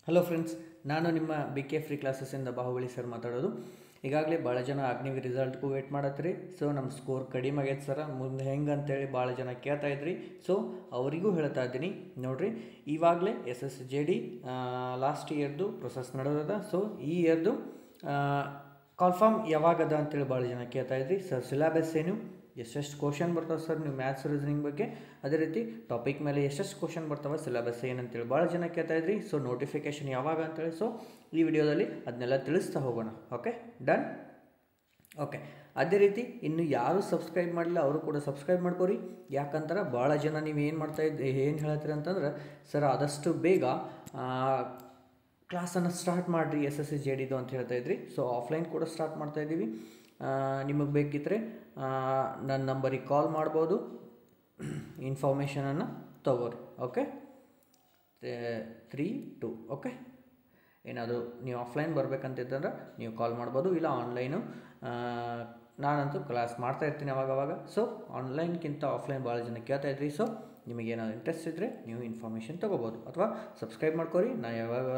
Hello friends, ನಾನು ನಿಮ್ಮ B K free ಕ್ಲಾಸಸ್ಸಿಂದ ಬಾಹುಬಲಿ ಸರ್ ಮಾತಾಡೋದು. ಈಗಾಗಲೇ ಭಾಳ ಜನ ಅಗ್ನಿವಿ ರಿಸಲ್ಟ್ಗೂ ವೇಟ್ ಮಾಡತ್ತೀರಿ. ಸೊ ನಮ್ಮ ಸ್ಕೋರ್ ಕಡಿಮೆ ಆಗೈತೆ ಸರ, ಮುಂದೆ ಹೆಂಗೆ ಅಂತೇಳಿ ಭಾಳ ಜನ ಕೇಳ್ತಾ ಇದ್ರಿ. ಸೊ ಅವರಿಗೂ ಹೇಳ್ತಾ ಇದ್ದೀನಿ, ನೋಡಿರಿ ಇವಾಗಲೇ SSJD ಲಾಸ್ಟ್ ಇಯರ್ದು ಪ್ರೊಸೆಸ್ ನಡೆದದ. ಸೊ ಈ ಇಯರ್ದು ಕಾಲ್ಫಾರ್ಮ್ ಯಾವಾಗದ ಅಂತೇಳಿ ಭಾಳ ಜನ ಕೇಳ್ತಾ ಇದ್ರಿ. ಸರ್ ಸಿಲೆಬಸ್ ಏನು, ಎಷ್ಟೆಷ್ಟು ಕ್ವಶನ್ ಬರ್ತಾವೆ ಸರ್ ನೀವು ಮ್ಯಾಥ್ಸ್ ರೀಸನಿಂಗ್ ಬಗ್ಗೆ, ಅದೇ ರೀತಿ ಟಾಪಿಕ್ ಮೇಲೆ ಎಷ್ಟೆಷ್ಟು ಕ್ವಶನ್ ಬರ್ತಾವೆ, ಸಿಲೆಬಸ್ ಏನಂತೇಳಿ ಭಾಳ ಜನ ಕೇಳ್ತಾ ಇದ್ರಿ. ಸೊ ನೋಟಿಫಿಕೇಷನ್ ಯಾವಾಗ ಅಂತೇಳಿ ಸೊ ಈ ವಿಡಿಯೋದಲ್ಲಿ ಅದನ್ನೆಲ್ಲ ತಿಳಿಸ್ತಾ ಹೋಗೋಣ. Okay, done. ಓಕೆ, ಅದೇ ರೀತಿ ಇನ್ನು ಯಾರು ಸಬ್ಸ್ಕ್ರೈಬ್ ಮಾಡಿಲ್ಲ ಅವರು ಕೂಡ ಸಬ್ಸ್ಕ್ರೈಬ್ ಮಾಡ್ಕೋರಿ. ಯಾಕಂದ್ರೆ ಭಾಳ ಜನ ನೀವು ಏನು ಏನು ಹೇಳ್ತೀರಿ ಅಂತಂದ್ರೆ, ಸರ್ ಆದಷ್ಟು ಬೇಗ ಕ್ಲಾಸನ್ನು ಸ್ಟಾರ್ಟ್ ಮಾಡಿರಿ SSJDದು ಅಂತ ಹೇಳ್ತಾ ಇದ್ರಿ. ಸೊ ಆಫ್ಲೈನ್ ಕೂಡ ಸ್ಟಾರ್ಟ್ ಮಾಡ್ತಾಯಿದ್ದೀವಿ. ನಿಮಗೆ ಬೇಕಿದ್ದರೆ ನನ್ನ ನಂಬರಿಗೆ ಕಾಲ್ ಮಾಡ್ಬೋದು, ಇನ್ಫಾರ್ಮೇಷನನ್ನು ತಗೋರಿ. ಓಕೆ, 3-2. ಓಕೆ, ಏನಾದರೂ ನೀವು ಆಫ್ಲೈನ್ ಬರಬೇಕಂತಿದ್ದಂದ್ರೆ ನೀವು ಕಾಲ್ ಮಾಡ್ಬೋದು, ಇಲ್ಲ ಆನ್ಲೈನು. ನಾನಂತೂ ಕ್ಲಾಸ್ ಮಾಡ್ತಾಯಿರ್ತೀನಿ ಅವಾಗವಾಗ. ಸೊ ಆನ್ಲೈನ್ಗಿಂತ ಆಫ್ಲೈನ್ ಭಾಳ ಜನ ಕೇಳ್ತಾಯಿದ್ರಿ. ಸೊ ನಿಮಗೇನಾದ್ರು ಇಂಟ್ರೆಸ್ಟ್ ಇದ್ದರೆ ನೀವು ಇನ್ಫಾರ್ಮೇಷನ್ ತೊಗೋಬೋದು, ಅಥವಾ ಸಬ್ಸ್ಕ್ರೈಬ್ ಮಾಡ್ಕೊರಿ. ನಾನು ಯಾವಾಗ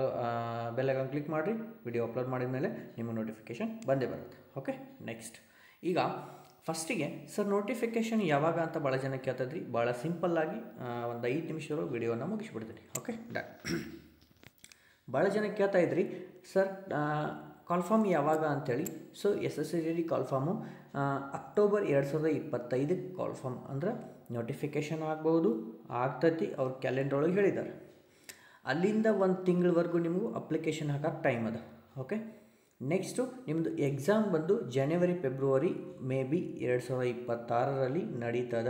ಬೆಲ್ಲೈಕನ್ ಕ್ಲಿಕ್ ಮಾಡಿರಿ, ವಿಡಿಯೋ ಅಪ್ಲೋಡ್ ಮಾಡಿದ ಮೇಲೆ ನಿಮಗೆ ನೋಟಿಫಿಕೇಷನ್ ಬಂದೇ ಬರುತ್ತೆ. ಓಕೆ, ನೆಕ್ಸ್ಟ್ ಈಗ ಫಸ್ಟಿಗೆ ಸರ್ ನೋಟಿಫಿಕೇಷನ್ ಯಾವಾಗ ಅಂತ ಭಾಳ ಜನ ಕೇಳ್ತಾಯಿದ್ರಿ. ಭಾಳ ಸಿಂಪಲ್ಲಾಗಿ ಒಂದು 5 ನಿಮಿಷದೊಳಗೆ ವಿಡಿಯೋನ ಮುಗಿಸ್ಬಿಡ್ತೀನಿ. Okay, done. ಭಾಳ ಜನ ಕೇಳ್ತಾಯಿದ್ರಿ ಸರ್ ಕಾಲ್ಫಾರ್ಮ್ ಯಾವಾಗ ಅಂಥೇಳಿ. ಸೊ SSJD ಕಾಲ್ಫಾರ್ಮು ಅಕ್ಟೋಬರ್ 2025 ಕಾಲ್ಫಾರ್ಮ್ ಅಂದ್ರೆ ನೋಟಿಫಿಕೇಷನ್ ಆಗ್ಬೋದು, ಆಗ್ತೈತಿ. ಅವ್ರ ಕ್ಯಾಲೆಂಡರ್ ಒಳಗೆ ಹೇಳಿದ್ದಾರೆ. ಅಲ್ಲಿಂದ 1 ತಿಂಗಳವರೆಗೂ ನಿಮಗೂ ಅಪ್ಲಿಕೇಶನ್ ಹಾಕೋಕ್ಕೆ ಟೈಮ್ ಅದ. ಓಕೆ, ನೆಕ್ಸ್ಟು ನಿಮ್ಮದು ಎಕ್ಸಾಮ್ ಬಂದು ಜನವರಿ ಫೆಬ್ರವರಿ ಮೇ ಬಿ 2026ರಲ್ಲಿ ನಡೀತದ.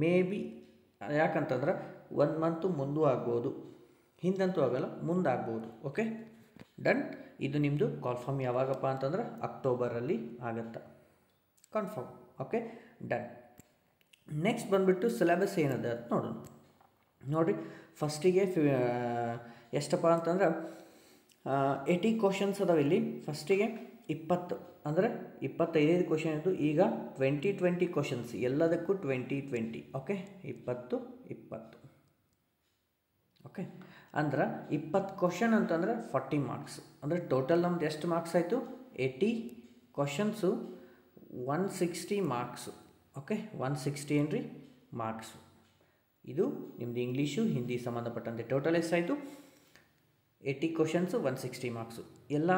ಮೇ ಬಿ ಯಾಕಂತಂದ್ರೆ 1 ಮಂತು ಮುಂದೂ ಆಗ್ಬೋದು, ಹಿಂದಂತೂ ಆಗಲ್ಲ, ಮುಂದಾಗ್ಬೋದು. Okay, done. ಇದು ನಿಮ್ಮದು ಕಾಲ್ಫಾರ್ಮ್ ಯಾವಾಗಪ್ಪ ಅಂತಂದ್ರೆ ಅಕ್ಟೋಬರಲ್ಲಿ ಆಗುತ್ತೆ ಕನ್ಫರ್ಮ್. Okay, done. ನೆಕ್ಸ್ಟ್ ಬಂದುಬಿಟ್ಟು ಸಿಲೆಬಸ್ ಏನಿದೆ ಅಂತ ನೋಡೋಣ. ನೋಡಿರಿ, ಫಸ್ಟಿಗೆ ಎಷ್ಟಪ್ಪ ಅಂತಂದ್ರೆ 80 ಕ್ವಶನ್ಸ್ ಅದಾವೆ ಇಲ್ಲಿ. ಫಸ್ಟಿಗೆ 20 ಅಂದರೆ 25 ಕ್ವಶನ್ ಇದ್ದು, ಈಗ 20 ಕ್ವಶನ್ಸ್ ಎಲ್ಲದಕ್ಕೂ 20. ಓಕೆ, 20. ಓಕೆ, ಅಂದ್ರೆ 20 ಕ್ವಶನ್ ಅಂತಂದ್ರೆ 40 ಮಾರ್ಕ್ಸ್. ಅಂದರೆ ಟೋಟಲ್ ನಮ್ದು ಎಷ್ಟು ಮಾರ್ಕ್ಸ್ ಆಯಿತು? 80 ಕ್ವಶನ್ಸು 160 ಮಾರ್ಕ್ಸು. ಓಕೆ, 160 ಏನ್ರಿ ಮಾರ್ಕ್ಸು. ಇದು ನಿಮ್ಮದು ಇಂಗ್ಲೀಷು ಹಿಂದಿ ಸಂಬಂಧಪಟ್ಟಂತೆ ಟೋಟಲ್ ಎಷ್ಟಾಯಿತು? 80 ಕ್ವಶನ್ಸು 160 ಮಾರ್ಕ್ಸು. ಎಲ್ಲ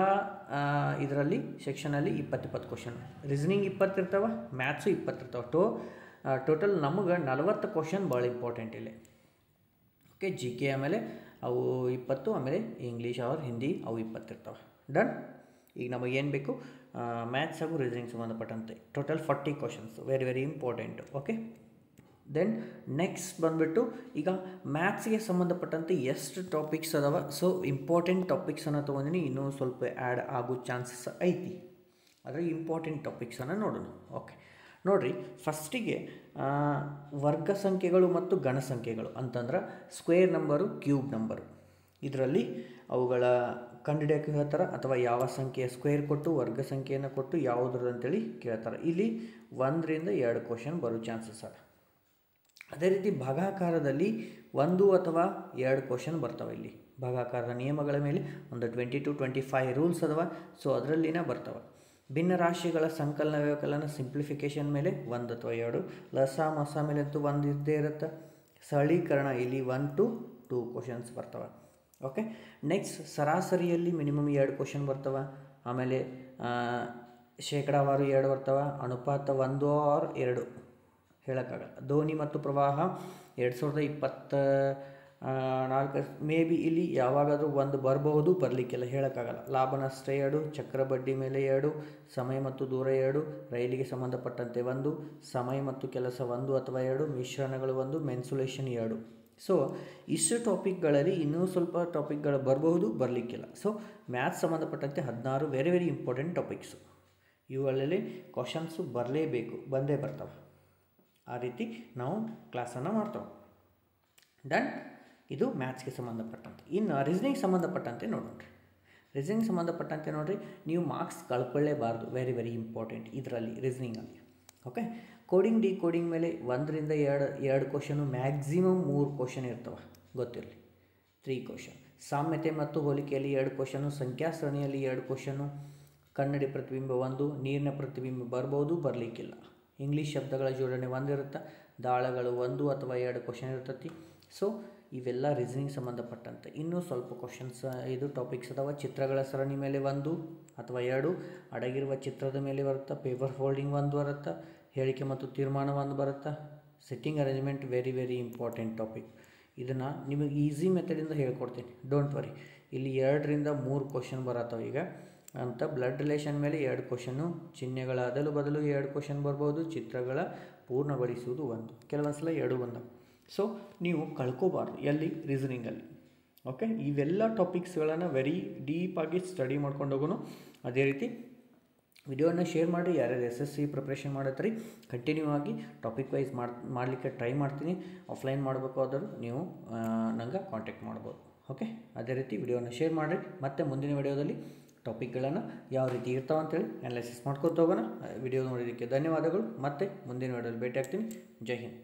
ಇದರಲ್ಲಿ ಸೆಕ್ಷನಲ್ಲಿ 20 ಕ್ವಶನ್. ರೀಸನಿಂಗ್ 20 ಇರ್ತಾವೆ, ಮ್ಯಾಥ್ಸು 20 ಇರ್ತಾವೆ. ಟೋಟಲ್ ನಮಗೆ 40 ಕ್ವಶನ್ ಭಾಳ ಇಂಪಾರ್ಟೆಂಟ್ ಇಲ್ಲಿ. ಓಕೆ, GK ಆಮೇಲೆ ಅವು 20, ಆಮೇಲೆ ಇಂಗ್ಲೀಷ್ ಅವ್ರ ಹಿಂದಿ ಅವು 20 ಇರ್ತಾವೆ. ಡನ್. ಈಗ ನಮಗೇನು ಬೇಕು? ಮ್ಯಾಥ್ಸ್ ಹಾಗೂ ರೀಸನಿಂಗ್ ಸಂಬಂಧಪಟ್ಟಂತೆ total 40 questions, very important. Okay, then next ಬಂದುಬಿಟ್ಟು ಈಗ ಮ್ಯಾಥ್ಸ್ಗೆ ಸಂಬಂಧಪಟ್ಟಂತೆ ಎಷ್ಟು ಟಾಪಿಕ್ಸ್ ಅದಾವೆ. ಸೊ ಇಂಪಾರ್ಟೆಂಟ್ ಟಾಪಿಕ್ಸನ್ನು ತೊಗೊಂಡಿನಿ, ಇನ್ನೂ ಸ್ವಲ್ಪ ಆ್ಯಡ್ ಆಗೋ ಚಾನ್ಸಸ್ ಐತಿ. ಆದರೆ ಇಂಪಾರ್ಟೆಂಟ್ ಟಾಪಿಕ್ಸನ್ನು ನೋಡೋಣ. ಓಕೆ, ನೋಡಿರಿ, ಫಸ್ಟಿಗೆ ವರ್ಗ ಸಂಖ್ಯೆಗಳು ಮತ್ತು ಗಣ ಸಂಖ್ಯೆಗಳು ಅಂತಂದ್ರೆ ಸ್ಕ್ವೇರ್ ನಂಬರು, ಕ್ಯೂಬ್ ನಂಬರು. ಇದರಲ್ಲಿ ಅವುಗಳ ಕಂಡುಹಿಡಿಯೋಕ್ಕೆ ಹೇಳ್ತಾರೆ, ಅಥವಾ ಯಾವ ಸಂಖ್ಯೆಯ ಸ್ಕ್ವೇರ್ ಕೊಟ್ಟು ವರ್ಗ ಸಂಖ್ಯೆಯನ್ನು ಕೊಟ್ಟು ಯಾವುದ್ರದ್ದು ಅಂತೇಳಿ ಕೇಳ್ತಾರೆ. ಇಲ್ಲಿ 1ರಿಂದ 2 ಕ್ವಶನ್ ಬರೋ ಚಾನ್ಸಸ್ ಅದ. ಅದೇ ರೀತಿ ಭಾಗಾಕಾರದಲ್ಲಿ 1 ಅಥವಾ 2 ಕ್ವಶನ್ ಬರ್ತಾವೆ. ಇಲ್ಲಿ ಭಾಗಾಕಾರದ ನಿಯಮಗಳ ಮೇಲೆ ಒಂದು 20-25 ರೂಲ್ಸ್ ಅದಾವ. ಸೊ ಅದರಲ್ಲಿನ ಬರ್ತಾವೆ. ಭಿನ್ನ ರಾಶಿಗಳ ಸಂಕಲನ ವ್ಯವಕಲನ ಸಿಂಪ್ಲಿಫಿಕೇಷನ್ ಮೇಲೆ 1 ಅಥವಾ 2, ಲಸ ಮಸ ಮೇಲೆ ಅಂತೂ 1 ಇದ್ದೇ ಇರುತ್ತೆ. ಸರಳೀಕರಣ ಇಲ್ಲಿ 1-2 ಕ್ವಶನ್ಸ್ ಬರ್ತವೆ. ಓಕೆ, ನೆಕ್ಸ್ಟ್ ಸರಾಸರಿಯಲ್ಲಿ ಮಿನಿಮಮ್ 2 ಕ್ವಶನ್ ಬರ್ತವೆ. ಆಮೇಲೆ ಶೇಕಡಾವಾರು 2 ಬರ್ತವೆ. ಅನುಪಾತ 1 or 2 ಹೇಳೋಕ್ಕಾಗಲ್ಲ. ಧ್ವನಿ ಮತ್ತು ಪ್ರವಾಹ 2024 ಮೇ ಬಿ ಇಲ್ಲಿ ಯಾವಾಗಾದರೂ 1 ಬರಬಹುದು, ಬರಲಿಕ್ಕೆಲ್ಲ ಹೇಳೋಕ್ಕಾಗಲ್ಲ. ಲಾಭ ನಷ್ಟ 2, ಚಕ್ರ ಬಡ್ಡಿ ಮೇಲೆ 2, ಸಮಯ ಮತ್ತು ದೂರ 2, ರೈಲಿಗೆ ಸಂಬಂಧಪಟ್ಟಂತೆ 1, ಸಮಯ ಮತ್ತು ಕೆಲಸ 1 ಅಥವಾ 2, ಮಿಶ್ರಣಗಳು 1, ಮೆನ್ಸುಲೇಷನ್ 2. ಸೊ ಇಷ್ಟು ಟಾಪಿಕ್ಗಳಲ್ಲಿ ಇನ್ನೂ ಸ್ವಲ್ಪ ಟಾಪಿಕ್ಗಳು ಬರಬಹುದು, ಬರಲಿಕ್ಕಿಲ್ಲ. ಸೊ ಮ್ಯಾಥ್ಸ್ ಸಂಬಂಧಪಟ್ಟಂತೆ 16 ವೆರಿ ಇಂಪಾರ್ಟೆಂಟ್ ಟಾಪಿಕ್ಸು. ಇವುಗಳಲ್ಲಿ ಕ್ವಶನ್ಸು ಬರಲೇಬೇಕು, ಬಂದೇ ಬರ್ತವೆ. ಆ ರೀತಿ ನಾವು ಕ್ಲಾಸನ್ನು ಮಾಡ್ತೇವೆ. ಡನ್. ಇದು ಮ್ಯಾಥ್ಸ್ಗೆ ಸಂಬಂಧಪಟ್ಟಂತೆ. ಇನ್ನು ರೀಸನಿಂಗ್ ಸಂಬಂಧಪಟ್ಟಂತೆ ನೋಡೋಣ. ರೀಸನಿಂಗ್ ಸಂಬಂಧಪಟ್ಟಂತೆ ನೋಡಿರಿ, ನೀವು ಮಾರ್ಕ್ಸ್ ಕಳ್ಕೊಳ್ಳೇಬಾರ್ದು, ವೆರಿ ಇಂಪಾರ್ಟೆಂಟ್ ಇದರಲ್ಲಿ ರೀಸನಿಂಗಲ್ಲಿ. ಓಕೆ, ಕೋಡಿಂಗ್ ಡಿಕೋಡಿಂಗ್ ಮೇಲೆ 1ರಿಂದ 2 ಕ್ವಶನು, ಮ್ಯಾಕ್ಸಿಮಮ್ 3 ಕ್ವಶನ್ ಇರ್ತವೆ, ಗೊತ್ತಿರಲಿ. 3 ಕ್ವಶನ್. ಸಾಮ್ಯತೆ ಮತ್ತು ಹೋಲಿಕೆಯಲ್ಲಿ 2 ಕ್ವಶನು, ಸಂಖ್ಯಾ ಸರಣಿಯಲ್ಲಿ 2 ಕ್ವಶನು, ಕನ್ನಡಿ ಪ್ರತಿಬಿಂಬ 1, ನೀರಿನ ಪ್ರತಿಬಿಂಬ ಬರ್ಬೋದು, ಬರಲಿಕ್ಕಿಲ್ಲ. ಇಂಗ್ಲೀಷ್ ಶಬ್ದಗಳ ಜೋಡಣೆ 1 ಇರುತ್ತೆ, ದಾಳಗಳು 1 ಅಥವಾ 2 ಕ್ವಶನ್ ಇರ್ತೈತಿ. ಸೊ ಇವೆಲ್ಲ ರೀಸನಿಂಗ್ ಸಂಬಂಧಪಟ್ಟಂತೆ. ಇನ್ನೂ ಸ್ವಲ್ಪ ಕ್ವಶನ್ಸ್ ಇದು ಟಾಪಿಕ್ಸ್ ಅದಾವ. ಚಿತ್ರಗಳ ಸರಣಿ ಮೇಲೆ 1 ಅಥವಾ 2, ಅಡಗಿರುವ ಚಿತ್ರದ ಮೇಲೆ ಬರುತ್ತೆ, ಪೇಪರ್ ಫೋಲ್ಡಿಂಗ್ 1 ಬರುತ್ತೆ, ಹೇಳಿಕೆ ಮತ್ತು ತೀರ್ಮಾನ 1 ಬರುತ್ತೆ, sitting arrangement very very important topic. ಇದನ್ನು ನಿಮಗೆ ಈಸಿ ಮೆಥಡಿಂದ ಹೇಳ್ಕೊಡ್ತೀನಿ, ಡೋಂಟ್ ವರಿ. ಇಲ್ಲಿ 2ರಿಂದ 3 ಕ್ವಶನ್ ಬರತ್ತವೆ ಈಗ ಅಂತ. ಬ್ಲಡ್ ರಿಲೇಷನ್ ಮೇಲೆ 2 ಕ್ವಶನು, ಚಿಹ್ನೆಗಳ ಅದಲು ಬದಲು 2 ಕ್ವಶನ್ ಬರ್ಬೋದು, ಚಿತ್ರಗಳ ಪೂರ್ಣಗೊಳಿಸುವುದು 1, ಕೆಲವೊಂದು ಸಲ 2 ಬಂದವು. ಸೊ ನೀವು ಕಳ್ಕೋಬಾರ್ದು ಎಲ್ಲಿ ರೀಸನಿಂಗಲ್ಲಿ. ಓಕೆ, ಇವೆಲ್ಲ ಟಾಪಿಕ್ಸ್ಗಳನ್ನು ವೆರಿ ಡೀಪಾಗಿ ಸ್ಟಡಿ ಮಾಡ್ಕೊಂಡು ಹೋಗೋಣ. ಅದೇ ರೀತಿ ವಿಡಿಯೋನ ಶೇರ್ ಮಾಡಿ. ಯಾರ್ಯಾರು SSC ಪ್ರಿಪ್ರೇಷನ್ ಮಾಡತ್ತೀರಿ ಕಂಟಿನ್ಯೂ ಆಗಿ ಟಾಪಿಕ್ ವೈಸ್ ಮಾಡಲಿಕ್ಕೆ ಟ್ರೈ ಮಾಡ್ತೀನಿ. ಆಫ್ಲೈನ್ ಮಾಡಬೇಕು ಆದರೂ ನೀವು ನಂಗೆ ಕಾಂಟ್ಯಾಕ್ಟ್ ಮಾಡ್ಬೋದು. ಓಕೆ, ಅದೇ ರೀತಿ ವಿಡಿಯೋನ ಶೇರ್ ಮಾಡಿರಿ. ಮತ್ತು ಮುಂದಿನ ವಿಡಿಯೋದಲ್ಲಿ ಟಾಪಿಕ್ಗಳನ್ನು ಯಾವ ರೀತಿ ಇರ್ತಾವೆ ಅಂತೇಳಿ ಅನಾಲಿಸಿಸ್ ಮಾಡ್ಕೊತ ಹೋಗೋಣ. ವಿಡಿಯೋ ನೋಡೋದಕ್ಕೆ ಧನ್ಯವಾದಗಳು. ಮತ್ತು ಮುಂದಿನ ವಿಡಿಯೋದಲ್ಲಿ ಭೇಟಿ ಆಗ್ತೀನಿ. ಜೈ ಹಿಂದ್.